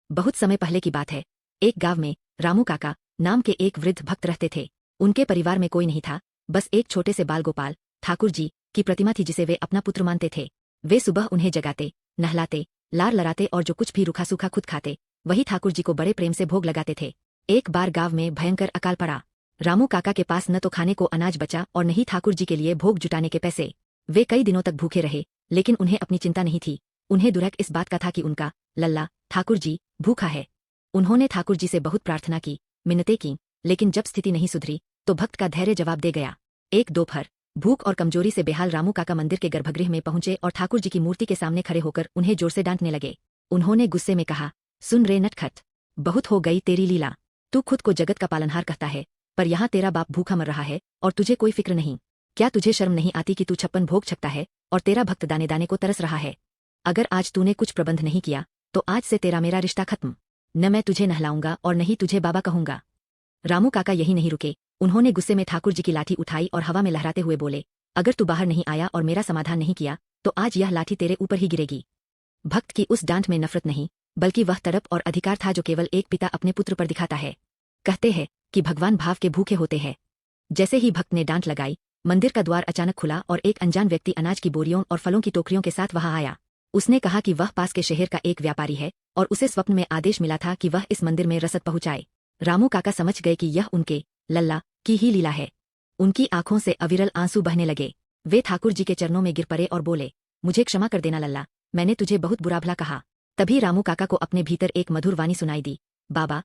बहुत समय पहले की बात है। एक गांव में रामू काका नाम के एक वृद्ध भक्त रहते थे। उनके परिवार में कोई नहीं था, बस एक छोटे से बाल गोपाल ठाकुर जी की प्रतिमा थी जिसे वे अपना पुत्र मानते थे। वे सुबह उन्हें जगाते, नहलाते, लार लड़ाते और जो कुछ भी रूखा सूखा खुद खाते वही ठाकुर जी को बड़े प्रेम से भोग लगाते थे। एक बार गांव में भयंकर अकाल पड़ा। रामू काका के पास न तो खाने को अनाज बचा और न ही ठाकुर जी के लिए भोग जुटाने के पैसे। वे कई दिनों तक भूखे रहे, लेकिन उन्हें अपनी चिंता नहीं थी। उन्हें दुरहक इस बात का था कि उनका लल्ला ठाकुर जी भूखा है। उन्होंने ठाकुर जी से बहुत प्रार्थना की, मिन्नतें की, लेकिन जब स्थिति नहीं सुधरी तो भक्त का धैर्य जवाब दे गया। एक दोपहर भूख और कमजोरी से बेहाल रामू काका मंदिर के गर्भगृह में पहुंचे और ठाकुर जी की मूर्ति के सामने खड़े होकर उन्हें जोर से डांटने लगे। उन्होंने गुस्से में कहा, सुन रे नटखट, बहुत हो गई तेरी लीला। तू खुद को जगत का पालनहार कहता है, पर यहाँ तेरा बाप भूखा मर रहा है और तुझे कोई फिक्र नहीं। क्या तुझे शर्म नहीं आती कि तू 56 भोग छकता है और तेरा भक्त दाने दाने को तरस रहा है। अगर आज तूने कुछ प्रबंध नहीं किया तो आज से तेरा मेरा रिश्ता खत्म। न मैं तुझे नहलाऊंगा और न ही तुझे बाबा कहूंगा। रामू काका यही नहीं रुके। उन्होंने गुस्से में ठाकुर जी की लाठी उठाई और हवा में लहराते हुए बोले, अगर तू बाहर नहीं आया और मेरा समाधान नहीं किया तो आज यह लाठी तेरे ऊपर ही गिरेगी। भक्त की उस डांट में नफरत नहीं, बल्कि वह तड़प और अधिकार था जो केवल एक पिता अपने पुत्र पर दिखाता है। कहते हैं कि भगवान भाव के भूखे होते हैं। जैसे ही भक्त ने डांट लगाई, मंदिर का द्वार अचानक खुला और एक अनजान व्यक्ति अनाज की बोरियों और फलों की टोकरियों के साथ वहां आया। उसने कहा कि वह पास के शहर का एक व्यापारी है और उसे स्वप्न में आदेश मिला था कि वह इस मंदिर में रसद पहुंचाए। रामू काका समझ गए कि यह उनके लल्ला की ही लीला है। उनकी आंखों से अविरल आंसू बहने लगे। वे ठाकुर जी के चरणों में गिर पड़े और बोले, मुझे क्षमा कर देना लल्ला, मैंने तुझे बहुत बुरा भला कहा। तभी रामू काका को अपने भीतर एक मधुर वाणी सुनाई दी, बाबा